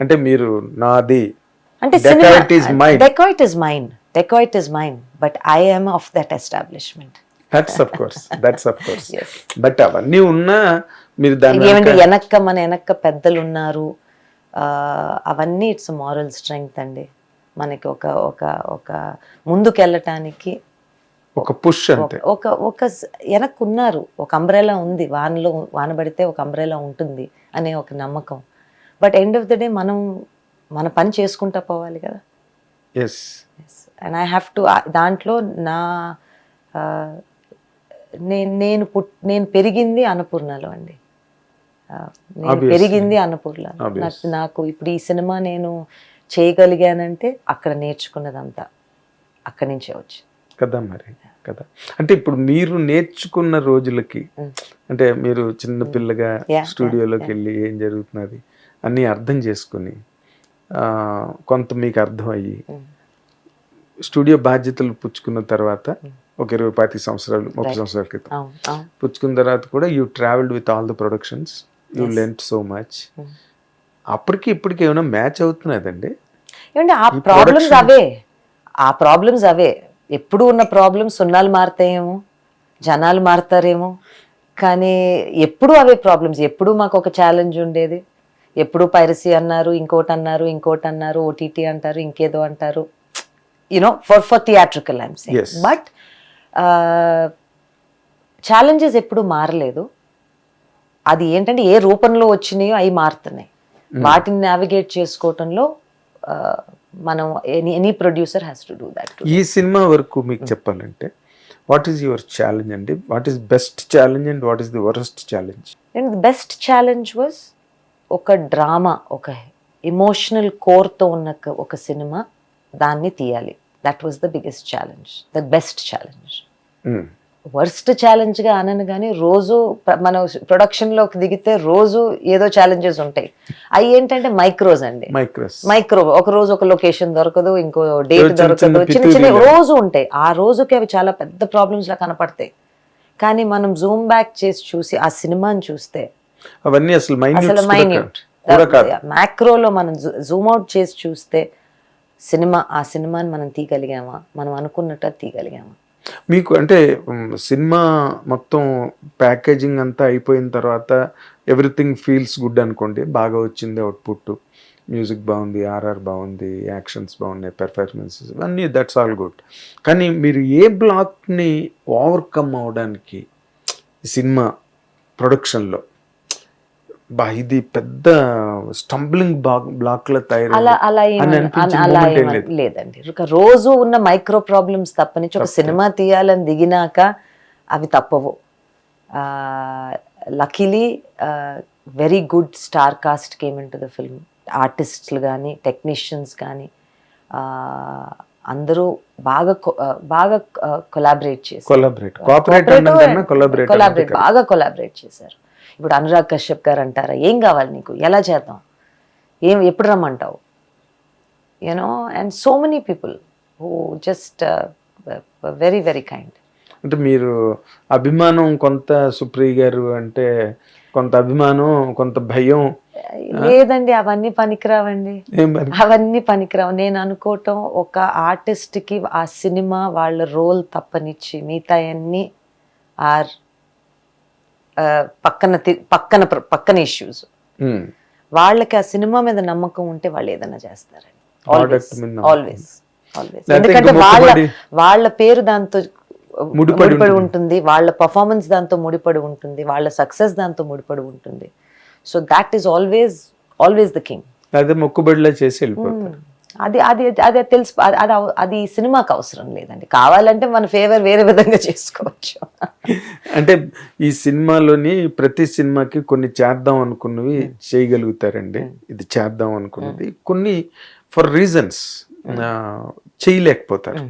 అంటే మీరు నాది అంటే dacoit is mine but I am of that establishment. That's of course but అవన్నీ ఉన్నా మీరు దాన్ని ఏమంటే మన వెనక్క పెద్దలు ఉన్నారు, అవన్నీ ఇట్స్ మారల్ స్ట్రెంగ్త్ అండి. మనకి ఒక ఒక ఒక ముందుకెళ్ళటానికి ఒక పుష్ అంతే. ఒక వెనక్కు ఉన్నారు, ఒక అంబ్రెలా ఉంది, వాన పడితే ఒక అంబ్రెలా ఉంటుంది అనే ఒక నమ్మకం. But end of the day మనం మన పని చేసుకుంటా పోవాలి కదా. అండ్ ఐ హ్యావ్ టు దాంట్లో నా నేను పెరిగింది అన్నపూర్ణలో అండి. పెరిగింది అన్నపూర్ణలో. నాకు ఇప్పుడు ఈ సినిమా నేను చేయగలిగానంటే అక్కడ నేర్చుకున్నదంతా అక్కడి నుంచే వచ్చి కదా. మరి కదా, అంటే ఇప్పుడు మీరు నేర్చుకున్న రోజులకి, అంటే మీరు చిన్న పిల్లగా స్టూడియోలోకి వెళ్ళి ఏం జరుగుతున్నది అన్నీ అర్థం చేసుకుని కొంత మీకు అర్థం అయ్యి స్టూడియో బాధ్యతలు పుచ్చుకున్న తర్వాత ఒక 20-25 సంవత్సరాలు 30 సంవత్సరాల క్రితం పుచ్చుకున్న తర్వాత కూడా you travelled with all the productions, you learned so much. అప్పటికి ఇప్పటికి ఏమైనా మ్యాచ్ అవుతున్నదండి? ఏమంటే ఆ ప్రాబ్లమ్స్ అవే ఎప్పుడు ఉన్న ప్రాబ్లమ్స్. సున్నాలు మారుతాయేమో, జనాలు మారుతారేమో, కానీ ఎప్పుడు అవే ప్రాబ్లమ్స్. ఎప్పుడు మాకు ఒక ఛాలెంజ్ ఉండేది. ఎప్పుడు పైరసీ అన్నారు, ఇంకోటి అన్నారు, ఓటీటీ అంటారు, ఇంకేదో అంటారు, you know for theatrical I'm saying. But challenges ఎప్పుడు మారలేదు. అది ఏంటంటే ఏ రూపంలో వచ్చినాయో అవి మారుతున్నాయి. వాటిని నావిగేట్ చేసుకోవటంలో మనం any producer has to do that. ఈ సినిమా వరకు మీకు చెప్పాలంటే వాట్ ఈస్ యువర్ ఛాలెంజ్ అండి? What is best challenge and what is the worst challenge? And the best challenge was ఒక డ్రామా, ఒక ఎమోషనల్ కోర్తో ఉన్న ఒక సినిమా, దాన్ని తీయాలి. That was the biggest challenge, the best challenge. Worst ఛాలెంజ్గా అనను కానీ రోజు మన ప్రొడక్షన్లోకి దిగితే రోజు ఏదో ఛాలెంజెస్ ఉంటాయి. అవి ఏంటంటే మైక్రోస్ అండి. మైక్రో ఒక రోజు ఒక లొకేషన్ దొరకదు, ఇంకో డేట్ దొరకదు, చిన్న చిన్న రోజు ఉంటాయి. ఆ రోజుకి అవి చాలా పెద్ద ప్రాబ్లమ్స్ లా కనపడతాయి. కానీ మనం జూమ్ బ్యాక్ చేసి చూసి ఆ సినిమాని చూస్తే అవన్నీ అసలు మైన్యూట్. మ్యాక్రోలో మనం జూమ్ అవుట్ చేసి చూస్తే ఆ సినిమాని మనం తీయగలిగామా, మనం అనుకున్నట్టు తీయగలిగామా? మీకు అంటే సినిమా మొత్తం ప్యాకేజింగ్ అంతా అయిపోయిన తర్వాత ఎవ్రీథింగ్ ఫీల్స్ గుడ్ అనుకోండి, బాగా వచ్చింది అవుట్పుట్, మ్యూజిక్ బాగుంది, ఆర్ఆర్ బాగుంది, యాక్షన్స్ బాగున్నాయి, పెర్ఫార్మెన్సెస్ అన్నీ, దట్స్ ఆల్ గుడ్. కానీ మీరు ఏ బ్లాక్ని ఓవర్కమ్ అవడానికి సినిమా ప్రొడక్షన్లో ఇది పెద్ద స్టంబ్లింగ్ బ్లాక్ లా లేదండి. రోజు ఉన్న మైక్రో ప్రాబ్లమ్స్ తప్పనించి ఒక సినిమా తీయాలని దిగినాక అవి తప్పవు. Luckily very good star cast came in to the film. ఆర్టిస్టులు కానీ టెక్నీషియన్స్ కానీ అందరూ బాగా కొలాబరేట్ చేశారు. ఇప్పుడు అనురాగ్ కశ్యప్ గారు అంటారా, ఏం కావాలి నీకు, ఎలా చేద్దాం, ఎప్పుడు రమ్మంటావు, you know, and so many people who just very very kind. అంటే మీరు అభిమానం కొంత, సుప్రియ గారు అంటే కొంత అభిమానం, కొంత భయం లేదండి. అవన్నీ పనికిరావండి, అవన్నీ పనికిరావు. నేను అనుకోవటం, ఒక ఆర్టిస్ట్కి ఆ సినిమా వాళ్ళ రోల్ తప్పనిచ్చి మిగతా అన్ని ఆర్ పక్కన ఇష్యూస్. వాళ్ళకి ఆ సినిమా మీద నమ్మకం ఉంటే వాళ్ళు ఏదైనా చేస్తారండి, ఆల్వేస్. ఎందుకంటే వాళ్ళ పేరు దాంతో ముడిపడి ఉంటుంది, వాళ్ళ పర్ఫార్మెన్స్ దాంతో ముడిపడి ఉంటుంది, వాళ్ళ సక్సెస్ దాంతో ముడిపడి ఉంటుంది. So that is always the king. అదే మొక్కుబడిలా చేసి వెళ్ళిపోతారు. అది తెలుసు. అది సినిమాకి అవసరం లేదండి. కావాలంటే మన ఫేవర్ వేరే విధంగా చేసుకోవచ్చు. అంటే ఈ సినిమాలోని ప్రతి సినిమాకి కొన్ని చేద్దాం అనుకున్నవి చేయగలుగుతారండి. ఇది చేద్దాం అనుకున్నది కొన్ని ఫర్ రీజన్స్ చేయలేకపోతారు.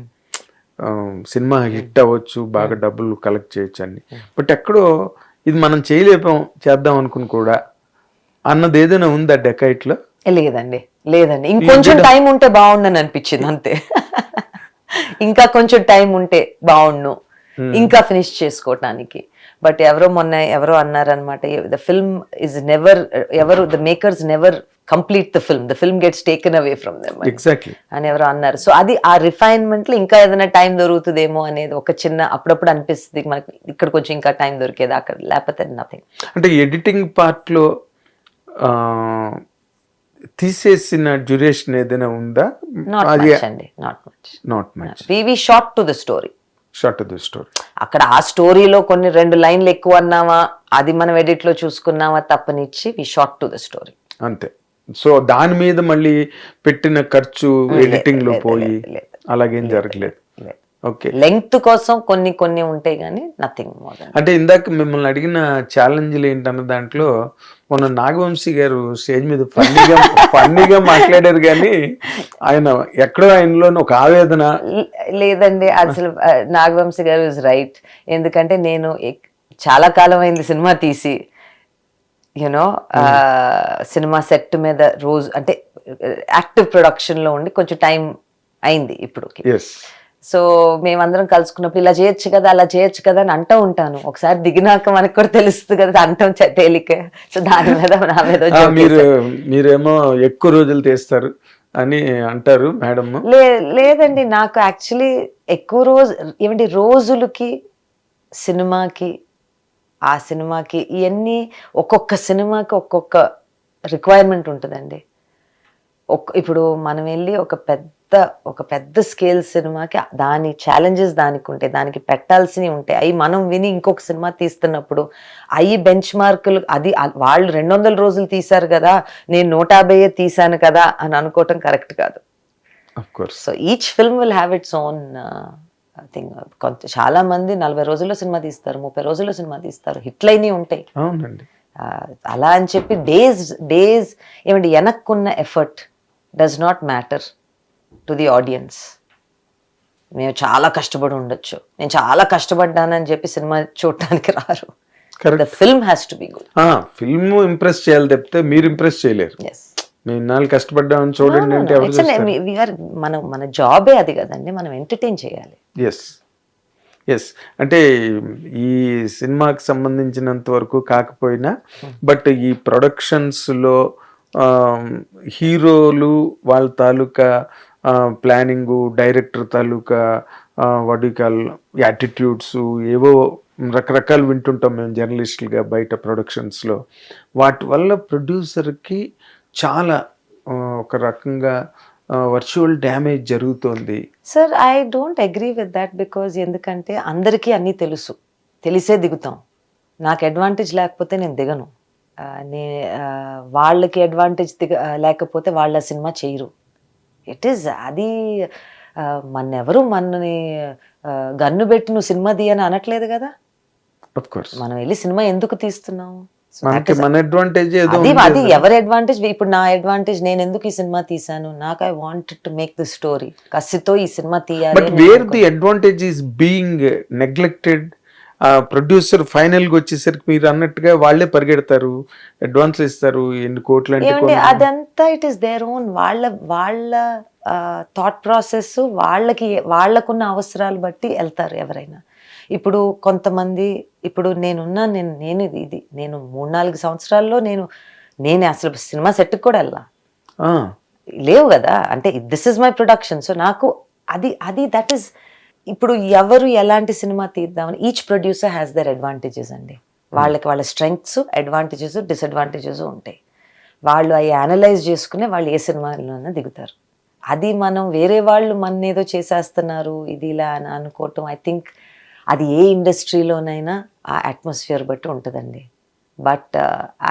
సినిమా హిట్ అవ్వచ్చు, బాగా డబ్బులు కలెక్ట్ చేయొచ్చు అని. బట్ ఎక్కడో ఇది మనం చేయలేపాం, చేద్దాం అనుకుని కూడా అన్నది ఏదైనా ఉందా డెకాయిట్లో? లేదండి. ఇంకొంచెం టైం ఉంటే బాగుండని అనిపించింది అంతే. ఇంకా కొంచెం టైం ఉంటే బాగుండు ఇంకా ఫినిష్ చేసుకోవటానికి. బట్ ఎవరో అన్నారనమాట, the film is never, the makers never complete the film gets taken away from them exactly అని ఎవరో అన్నారు. సో అది ఆ రిఫైన్మెంట్ లో ఇంకా ఏదైనా టైం దొరుకుతుందేమో అనేది ఒక చిన్న అప్పుడప్పుడు అనిపిస్తుంది మనకి, ఇక్కడ కొంచెం ఇంకా టైం దొరికేది అక్కడ, లేకపోతే నథింగ్. అంటే ఎడిటింగ్ పార్ట్ లో తీసేసిన డ్యూరేషన్ ఏదైనా ఉందా? నాట్ మచ్ అండి, not much. We short to the story. Short to the story. అక్కడ ఆ స్టోరీలో కొన్ని 2 లైన్లు ఎక్కువ అన్నావా, అది మనం ఎడిట్ లో చూసుకున్నావా తప్పనిచ్చి we short to the story అంతే. సో దాని మీద మళ్ళీ పెట్టిన ఖర్చు ఎడిటింగ్ లో పోయి అలాగేం జరగలేదు. ఓకే, లెంగ్త్ కోసం కొన్ని ఉంటాయి కానీ నథింగ్ మోర్. అంటే ఇందాక మిమ్మల్ని అడిగిన ఛాలెంజ్లు ఏంటన్న దాంట్లో మొన్న నాగవంశీ గారు స్టేజ్ మీద ఫన్నీగా మాట్లాడారు, కానీ ఆయన ఎక్కడో ఆయనలోని ఒక ఆవేదన. లేదండి, అసలు నాగవంశీ గారు ఇస్ రైట్. ఎందుకంటే నేను చాలా కాలం అయింది సినిమా తీసి, యూనో సినిమా సెట్ మీద రోజు అంటే యాక్టివ్ ప్రొడక్షన్ లో ఉండి కొంచెం టైం అయింది ఇప్పుడు. సో మేమందరం కలుసుకున్నప్పుడు ఇలా చేయొచ్చు కదా, అలా చేయొచ్చు కదా అని అంటూ ఉంటాను. ఒకసారి దిగినాక మనకు కూడా తెలుస్తుంది కదా అంటాం తేలిక. సో దాని మీద నా మీద మీరేమో ఎక్కువ రోజులు తీస్తారు అని అంటారు మేడం. లేదండి, నాకు యాక్చువల్లీ ఎక్కువ ఏమంటే రోజులకి సినిమాకి, ఆ సినిమాకి ఇవన్నీ ఒక్కొక్క సినిమాకి ఒక్కొక్క రిక్వైర్మెంట్ ఉంటుందండి. ఇప్పుడు మనం వెళ్ళి ఒక పెద్ద స్కేల్ సినిమాకి దాని ఛాలెంజెస్ దానికి ఉంటాయి, దానికి పెట్టాల్సినవి ఉంటాయి. అవి మనం విని ఇంకొక సినిమా తీస్తున్నప్పుడు అవి బెంచ్ మార్కులు, అది వాళ్ళు 200 రోజులు తీశారు కదా, నేను 150 తీశాను కదా అని అనుకోవటం కరెక్ట్ కాదు. So each film will have its own thing. చాలా మంది 40 రోజుల్లో సినిమా తీస్తారు, 30 రోజుల్లో సినిమా తీస్తారు, హిట్లైనవి ఉంటాయి. అలా అని చెప్పి డేస్ ఏమంటే వెనక్కున్న effort does not matter to the audience. మేము చాలా కష్టపడి ఉండొచ్చు, నేను చాలా కష్టపడ్డానని చెప్పి సినిమా చూడటానికి రారు. The film has to be good. Film impress చేయాలి తప్పితే మీరు ఇంప్రెస్ చేయలేరు. మేము ఇన్నాళ్ళు కష్టపడ్డామని చూడండి అంటే మన జాబే అది కదండి, మనం ఎంటర్టైన్ చేయాలి. ఎస్ అంటే ఈ సినిమాకి సంబంధించినంత వరకు కాకపోయినా, బట్ ఈ ప్రొడక్షన్స్లో హీరోలు వాళ్ళ తాలూకా ప్లానింగు, డైరెక్టర్ తాలూకా వడికల్ యాటిట్యూడ్స్ ఏవో రకరకాలు వింటుంటాం మేము జర్నలిస్టులుగా బయట ప్రొడక్షన్స్లో. వాటి వల్ల ప్రొడ్యూసర్కి చాలా ఒక రకంగా వర్చువల్ డ్యామేజ్ జరుగుతోంది. Sir I don't agree with that, because ఎందుకంటే అందరికీ అన్నీ తెలిసే దిగుతాం. నాకు అడ్వాంటేజ్ లేకపోతే నేను దిగను, వాళ్ళకి అడ్వాంటేజ్ లేకపోతే వాళ్ళ సినిమా చేయరు. ఇట్ ఈస్ అది మనని గన్ను పెట్టి నువ్వు సినిమా తీయని అనట్లేదు కదా. మనం వెళ్ళి సినిమా ఎందుకు తీస్తున్నాము, అది ఎవరి అడ్వాంటేజ్. ఇప్పుడు నా అడ్వాంటేజ్, నేను ఎందుకు ఈ సినిమా తీసాను, నాకు I wanted to make the story, కసితో ఈ సినిమా తీయాలి. But where the advantage is being neglected. Producer final గా వచ్చేసరికి మీరు అన్నట్టుగా వాళ్ళే పరిగెడతారు, అడ్వాన్స్ ఇస్తారు, ఎన్ని కోట్లు అంటే అదంతా ఇట్ ఈస్ దేర్ ఓన్. వాళ్ళ థాట్ ప్రాసెస్, వాళ్ళకున్న అవసరాలు బట్టి వెళ్తారు ఎవరైనా. ఇప్పుడు కొంతమంది, ఇప్పుడు నేను 3-4 సంవత్సరాల్లో నేను అసలు సినిమా సెట్కి కూడా వెళ్ళా లేవు కదా. అంటే this is my production. So నాకు అది దట్ ఈస్. ఇప్పుడు ఎవరు ఎలాంటి సినిమా తీద్దామని each producer has their advantages అండి. వాళ్ళ స్ట్రెంగ్త్స్, అడ్వాంటేజెస్, డిసడ్వాంటేజెస్ ఉంటాయి. వాళ్ళు అవి అనలైజ్ చేసుకునే వాళ్ళు ఏ సినిమాలోనే దిగుతారు. అది మనం వేరే వాళ్ళు మన ఏదో చేసేస్తున్నారు ఇది ఇలా అని అనుకోవటం, ఐ థింక్ అది ఏ ఇండస్ట్రీలోనైనా ఆ అట్మాస్ఫియర్ బట్టి ఉంటుందండి. But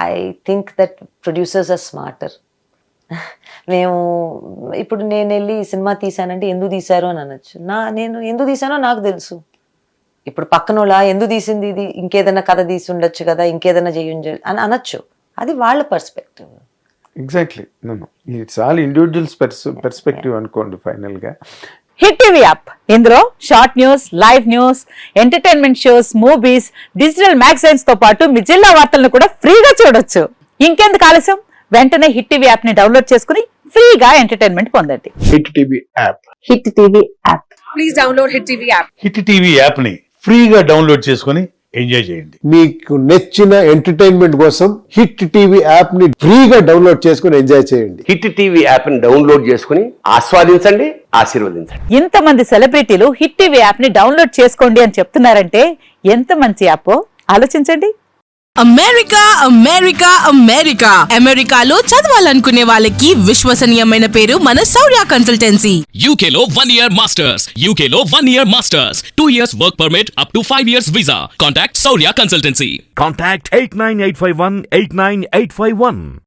I think that producers are smarter. మేము ఇప్పుడు నేను వెళ్ళి సినిమా తీసానంటే ఎందుకు తీశారు అని అనొచ్చు. నేను ఎందుకు తీసానో నాకు తెలుసు. ఇప్పుడు పక్కనోళ్ళ ఎందుకు తీసింది ఇది, ఇంకేదైనా కథ తీసి ఉండొచ్చు కదా, ఇంకేదైనా చేయండి అని అనొచ్చు. అది వాళ్ళ perspective. Exactly, it's all individuals perspective అనుకోండి ఫైనల్ గా. హిట్ టీవీ యాప్, ఇందులో short news, live news, entertainment shows, movies, digital magazines తో పాటు మీ జిల్లా వార్తలను కూడా ఫ్రీగా చూడొచ్చు. ఇంకెందుకు ఆలస్యం, వెంటనే హిట్ టీవీ యాప్ ని డౌన్లోడ్ చేసుకుని ఫ్రీగా ఎంటర్టైన్మెంట్ పొందండి. Hit TV app. Hit TV app. Please download hit TV app. Hit TV app ని ఫ్రీగా డౌన్లోడ్ చేసుకుని ఎంజాయ్ చేయండి. మీకు నచ్చిన ఎంటర్టైన్మెంట్ కోసం హిట్ టీవీ యాప్ ని ఫ్రీగా డౌన్లోడ్ చేసుకుని ఎంజాయ్ చేయండి. హిట్ టీవీ యాప్ ని డౌన్లోడ్ చేసుకుని ఆస్వాదించండి, ఆశీర్వదించండి. ఇంతమంది సెలబ్రిటీలు హిట్ టీవీ యాప్ ని డౌన్లోడ్ చేసుకోండి అని చెప్తున్నారంటే ఎంత మంచి యాప్ ఆలోచించండి. అమెరికా అమెరికా అమెరికా అమెరికాలో చదవాలనుకునే వాళ్ళకి విశ్వసనీయమైన పేరు మన శౌర్య కన్సల్టెన్సీ. UK లో 1 year masters. UK లో 1 year masters. 2 years work permit up to 5 years visa. Contact Saurya Consultancy. Contact 89851 89851.